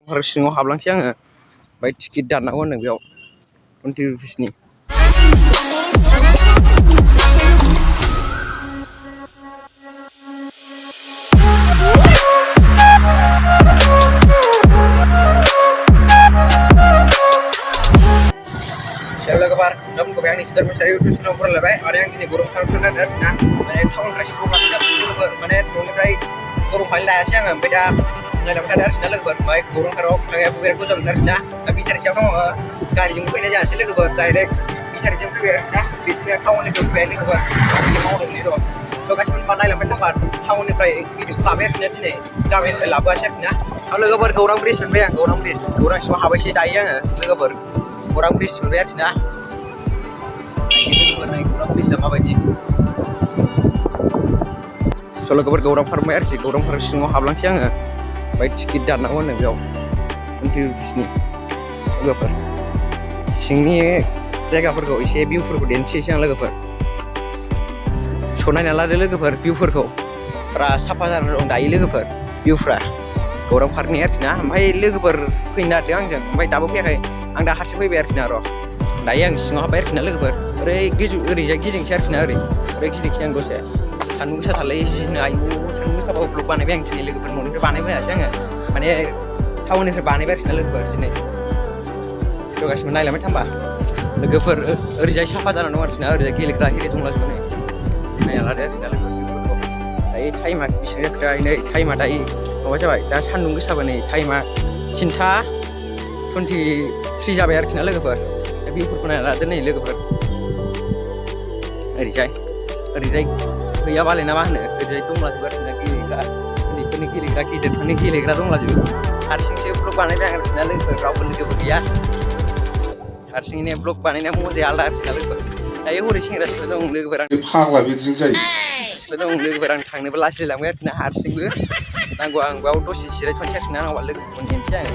आरो सिङाव हाबलांसै आङो ओमफ्राय टिकेट दाननांगौ होनदों बेयाव 20 रुपिसनि लोगोफोर नोंखौबो आंनि सुदार मोसारि इउटुब चेनेलाव फरायलायबाय आरो आं दिनै गरम खालामनो आरोना माने टाउननिफ्राय लोगोफोर माने न'निफ्राय गरम खालामनो लायासै आङो ओमफ्राय दा नायलांबाय थादों आरोना लोगोफोर ओमफ्राय गरम खाराव थांनायाबो बिराद मोजां मोनो आरोना दा बिटारिसियाव दङ गारिजों फैनाय जायासै लोगोफोर डाइरेक्ट बिटारिजों फैबाय आरोना बिदिनो टाउननिफ्राय फैबाय लोगोफोर मावदोंलै र' थ' गासिबो नायलांबाय थाबा टाउननिफ्राय भिडिअ लाबाय आरोना दिनै गामिनिफ्राय लाबोआसै आरोना आरो लोगोफोर गौरां ब्रिज मोनबाय आं गौरां ब्रिजआव हाबायसै दायो आङो लोगोफोर गौरां ब्रिज मोनबाय आरोना गौरां ब्रिजआ माबायदि स' लोगोफोर गौरां पार्क मोनबाय आरोखि गौरां पार्क सिङाव हाबलांसै आङो ओमफ्राय टिकेट दाननांगौ होनदों बेयाव 20 रुपिसनि लोगोफोर सिंनि जायगाफोरखौ एसे भिउफोरखौ दिन्थिसै आं लोगोफोर स' नायना लादो लोगोफोर भिउफोरखौ फुरा साफा जानानै दं दायो लोगोफोर भिउफ्रा गौरां पार्कनि आरोखि ना ओमफ्राय लोगोफोर फैनो नागिरदों आंजों ओमफ्राय दाबो फैयाखै आं दा हारसिं फैबाय आरोखि ना र' दायो आं सिङाव हाबबाय आरोखि ना लोगोफोर ओरैजाय गिदिंसै आरोखि ना ओरै गिदिंसै आं दसे सान्दुं गोसा थारलै जिनो आयु सान्दुं गोसाबाबो ब्लग बानायबाय आं दिनै लोगोफोर न'निफ्राय बानायबोयासै आङो माने टाउननिफ्राय बानायबाय आरोखि ना लोगोफोर दिनै थ' गासिबो नायलांबाय थांबा लोगोफोर ओरैजाय साफा जानानै दं आरोखि ना ओरैजाय गेलेग्रा हिरि दंलाजोबो नै नायना लादो आरोखि ना लोगोफोरखौ दायो टाइमा बेसेबां जाखो नै टाइमा दायो माबा जाबाय दा सान्दुं गोसाबो नै टाइमा 3:23 जाबाय आरोखि ना लोगोफोर भिउफोरखौ नायना लादो नै लोगोफोर ओरैजाय गैयाबालाय ना मा होनो ओरैजाय दंलाजोबो आरोखि ना गेलेग्रा उन्दैफोरनि गेलेग्रा गिदिरफोरनि गेलेग्रा दंलाजोबो हारसिंसो ब्लग बानायबाय आं आरोखि ना लोगोफोर रावबो लोगोबो गैया हारसिङैनो ब्लग बानायनाया मजाया आलादा आरोखि ना लोगोफोर दायो हरै सेंग्रा सिख्ला दं लोगोफोर आं फाग्ला बिदिजों जायो सिख्ला दं लोगोफोर आं थांनोबो लाजिलायलांबाय आरोखि ना हारसिंबो नांगौ आं बेयाव दसे जिरायथ'नोसै आरोखि ना नांगौबा लोगोफोरखौ नेनोसै आङो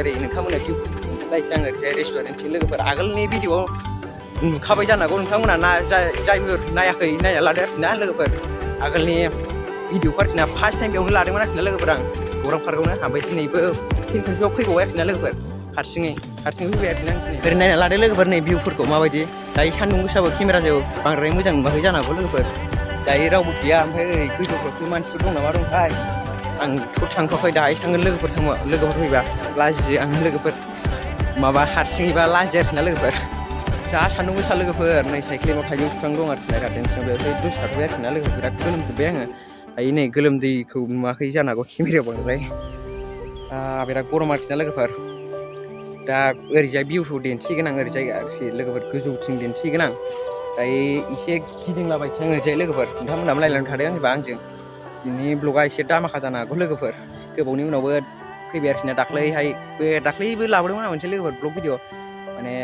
ओरै नोंथांमोना भिउफोरखौ आं ओरैजाय रेस्टुरेन्टथिं लोगोफोर आगोलनि भिडिअआव नुखाबाय जानांगौ नोंथांमोना जायफोर नायाखै नायना लादो आरोखि ना लोगोफोर आगोलनि भिडिअखौ आरोखि ना फार्स्ट टाइम बेयावनो लादोंमोन आरोखि ना लोगोफोर आं गौरां पार्कआवनो ओमफ्राय दिनैबो फिन खनसेयाव फैबावबाय आरोखि ना लोगोफोर हारसिङै फैबाय आरोखि ना ओरै नायना लादो लोगोफोर नै भिउफोरखौ माबायदि दायो सान्दुं गोसाबो केमेराजों बांद्राय मोजां नुवाखै जानांगौ लोगोफोर दायो रावबो गैया ओमफ्राय ओरै गोजौफ्राव मानसिफोर दं नामा दंथाय आंथ' थांथ'वाखै दाहाय थांगोन लोगोफोर फैबा लाजियो आं लोगोफोर माबा हारसिङैबा लाजियो आरोखि ना लोगोफोर जा सान्दुं गोसा लोगोफोर नै साइकेलाव थाइजौ बिफां दं आरोखि ना गार्डेन सिङाव बेवहाय दसे थाथ'बाय आरोखि ना लोगोफोर बिराद गोलोमजोब्बाय आङो दायो नै गोलोमदैखौ नुवाखै जानांगौ केमेरायाव बांद्राय बिराद गरम आरोखि ना लोगोफोर दा ओरैजाय भिउखौ दिन्थिगोन आं ओरैजाय आरोखि लोगोफोर गोजौथिं दिन्थिगोन आं दायो एसे गिदिंलाबायसै आं ओरैजाय लोगोफोर नोंथांमोनाबो नायलांबाय थादों आंनिबा आंजों दिनै ब्लगा एसे दामाखा जानो हागौ लोगोफोर गोबावनि उनावबो फैबाय आरोखि ना दाख्लैबो लाबोदोंमोन आं मोनसे लोगोफोर ब्लग भिडिअ माने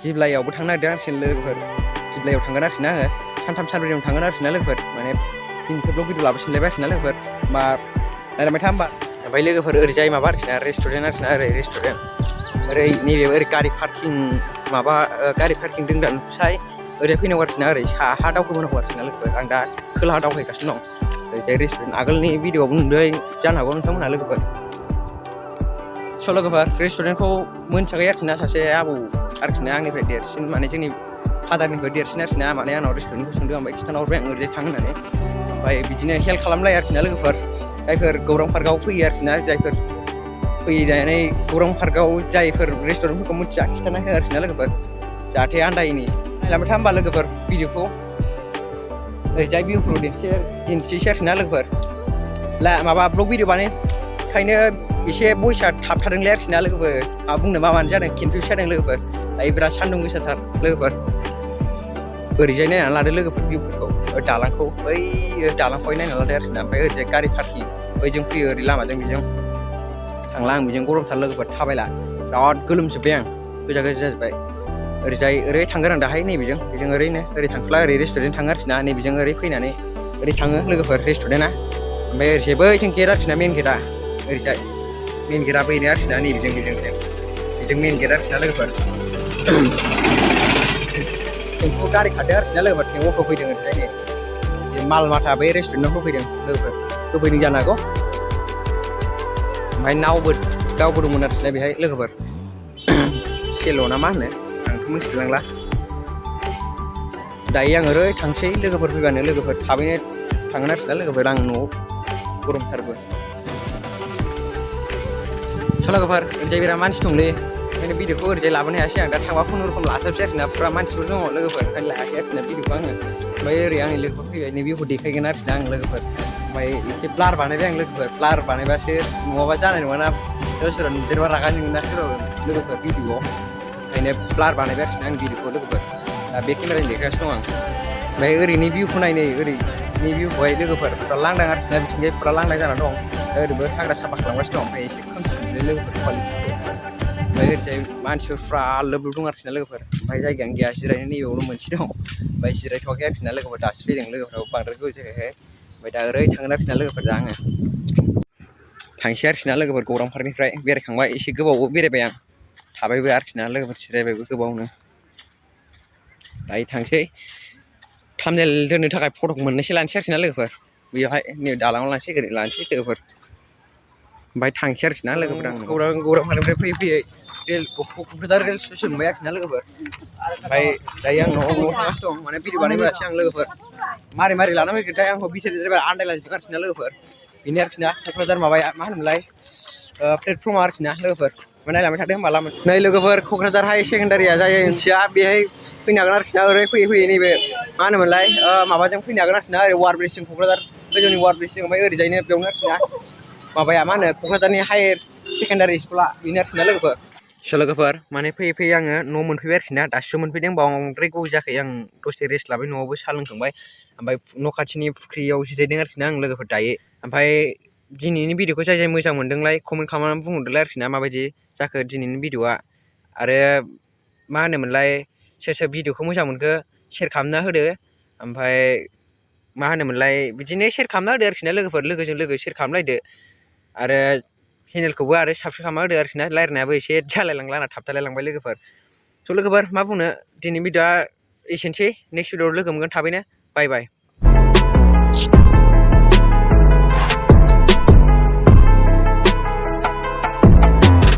दिब्लायावबो थांनो नागिरदों आरोखि लोगोफोर दिब्लायाव थांगोन आरोखि ना आङो सानथाम सानब्रैयाव थांगोन आरोखि ना लोगोफोर माने दिनैसो ब्लग भिडिअ लाबोफिनलायबाय आरोखि ना लोगोफोर होमबा नायलांबाय था होमबा ओमफ्राय लोगोफोर ओरैजाय माबा आरोखि ना रेस्टुरेन्ट आरोखि ना रेस्टुरेन्ट ओरै नैबे ओरै गारि पार्किं दोनग्रानिफ्राय ओरै फैनांगौ आरोखि ना ओरै साहा दावखोबोनांगौ आरोखि ना लोगोफोर आं दा खोलाहा दावखोगासिनो दं ओरैजाय रेस्टुरेन्ट आगोलनि भिडिअआवबो नुदों जानो हागौ नोंथांमोनहा लोगोफोर स' लोगोफोर रेस्टुरेन्टखौ मोनथियाखै आरोखि ना सासे आबौ आरोखि ना आंनिफ्राय देरसिन माने जोंनि फादारनिफ्राय देरसिन आरोखि ना माने आंनाव रेस्टुरेन्टखौ सोंदों ओमफ्राय खिन्थाहरबाय आं ओरैजाय थां होननानै ओमफ्राय बिदिनो हेल्प खालामलायो आरोखि ना लोगोफोर जायफोर गौरां पार्कआव फैयो आरोखि ना जायफोर फैनानै गौरां पार्कआव जायफोर रेस्टुरेन्टफोरखौ मिथिया खिन्थाना हो आरोखि ना लोगोफोर जाहाथे आन्दायैनि नायलांबाय था होमबा लोगोफोर भिडिअखौ ओरैजाय भिउखौ दिन्थिसै आरोखि ना लोगोफोर माबा ब्लग भिडिअ बानायखायनो एसे भइसआ थाबथादोंलै आरोखि ना लोगोफोर मा बुंनो मा मानो जादों कनफिउस जादों लोगोफोर दायो बिराद सान्दुं गोसाथार लोगोफोर ओरैजाय नायनानै लादो लोगोफोर भिउफोरखौ दालांखौ बै दालांखौहाय नायनानै लादो आरोखि ना ओमफ्राय ओरैजाय गारि पार्किं बैजों फैयो ओरै लामाजों बेजों थांला आं बेजों गरमथार लोगोफोर थाबायला बिराद गोलोमजोब्बाय आं गोजा जाजोब्बाय ओरै थांगोन आं दाहाय नैबेजों ओरै थांफ्ला ओरै रेस्टुरेन्ट थाङो आरोखि ना नैबेजों ओरै फैनानै ओरै थाङो लोगोफोर रेस्टुरेन्टआ ओमफ्राय ओरैजाय बैजों गेट आरोखि ना मेन गेटआ ओरैजाय मेन गेटआ बैनो आरोखि ना नैबेजों बेजों मेन गेट आरोखि ना लोगोफोर टेम्पु गारि खारदों आरोखि ना लोगोफोर अट' फैदों ओरैजाय नै माल माथा बै रेस्टुरेन्टआव होफैदों लोगोफोर जानो हागौ ओमफ्राय नावबो गावबो दंमोन आरोखि ना बेहाय लोगोफोर सेल' ना मा होनो आंथ' मिथिलांला दायो आं ओरै थांसै लोगोफोर फैबानो लोगोफोर थाबैनो थांगोन आरोखि ना लोगोफोर आं न'आव गरमथारबो लोगोफोर ओरैजाय बिराद मानसि दंलै ओंखायनो भिडिअखौ ओरैजाय लाबोनो हायासै आं दा थांबा खुनुरुखुम लाजोबसै आरोखि ना फुरा मानसिफोर दङ लोगोफोर ओंखायनो लायाखै आरोखि ना भिडिअखौ आङो ओमफ्राय ओरै आंनि लोगोफोर फैबाय नैबेखौ देखायगोन आरोखि ना आं लोगोफोर ओमफ्राय एसे ब्लार बानायबाय आं लोगोफोर ब्लार बानायबासो नङाबा जानाय नङाना सोरबा नुदेरबा रागा जोंगोन ना सोरबा लोगोफोर भिडिअआव ओंखायनो ब्लार बानायबाय आरोखि ना आं भिडिअखौ लोगोफोर दा बे केमेराजों देखायगासिनो दं आं ओमफ्राय ओरैनि भिउखौ नायनै ओरैनि भिउखौहाय लोगोफोर फुरा लांदां आरोखि ना बिथिंजाय फुरा लांदां जानानै दं ओरैबो हाग्रा साफा खालामगासिनो दं ओमफ्य एसे खोमसि नुदों लोगोफोर क्वालिटिखौ ओमफ्राय ओरैजाय मानसिफोर फुरा लोब लोब दं आरोखि ना लोगोफोर ओमफ्राय जायगायानो गैया जिरायनो नैबेयावनो मोनसे दं ओमफ्य जिरायथ'वाखै आरोखि ना लोगोफोर दासो फैदों लोगोफोराबो बांद्राय गोबाव जायाखै ओमफ्राय दा ओरै थांगोन आरोखि ना लोगोफोर दा आङो थांसै आरोखि ना लोगोफोर गौरां पार्कनिफ्राय बेरायखांबाय एसे गोबावबो बेरायबाय आं थाबायबो आरोखि ना लोगोफोर जिरायबायबो गोबावनो दायो थांसै थाम्बनेल दोननो थाखाय फटक मोननैसो लानोसै आरोखि ना लोगोफोर बेयावहाय नै दालाङाव लानोसै लोगोफोर ओमफ्राय थांसै आरोखि ना लोगोफोर आं गौरां पार्कनिफ्राय फैयै फैयै क'क्राझार रेल स्टेसन मोनबाय आरोखि ना लोगोफोर ओमफ्राय दायो आं न'आव थांगासिनो दं माने भिडिअ बानायबोआसै आं लोगोफोर मारै मारै लाना फैगोनथाय आंखौ बिथोर द्राइभार आन्दायलाजोबदों आरोखि ना लोगोफोर बेनो आरोखि ना क'क्राझार माबाया मा होनोमोनलाय प्लेटफर्मा आरोखि ना लोगोफोर नायलांबाय थादों होमबा लामा नै लोगोफोर क'क्राझार हाई सेकेन्डारिया जाय ओंथिया बेहाय फैनो हागोन आरोखि ना ओरै फैयै फैयै नैबे मा होनोमोनलाय माबाजों फैनो हागोन आरोखि ना ओरै वार ब्रिजजों क'क्राझार गोजौनि वार ब्रिजजों ओमफ्राय ओरैजायनो बेयावनो आरोखि ना माबाया मा होनो क'क्राझारनि हायार सेकेन्डारि स्कुला बेनो आरोखि ना लोगोफोर लोगोफोर माने फैयै फैयै आङो न' मोनफैबाय आरोखि ना दासो मोनफैदों बांद्राय गोबाव जायाखै आं दसे रेस्ट लाबाय न'आवबो साहा लोंखांबाय ओमफ्राय न' खाथिनि फुख्रियाव जिरायदों आरोखि ना आं लोगोफोर दायो ओमफ्राय दिनैनि भिडिअखौ जाय जाय मोजां मोनदोंलाय कमेन्ट खालामनानै बुंहरदोलाय आरोखि ना माबायदि जाखो दिनैनि भिडिअआ आरो मा होनोमोनलाय सोर सोर भिडिअखौ मोजां मोनखो शेयार खालामना होदो ओमफ्राय मा होनोमोनलाय बिदिनो शेयार खालामना होदो आरोखि ना लोगोफोर लोगोजों लोगो शेयार खालामलायदो आरो चेनेलखौबो आरो साबस्क्राइब खालामना होदो आरोखि ना रायलायनायाबो एसे जालायलांला आंना थाबथालायलांबाय लोगोफोर स' लोगोफोर मा बुंनो दिनैनि भिडिअआ एसेनोसै नेक्स्ट भिडिअआव लोगो मोनगोन थाबैनो बाय बाय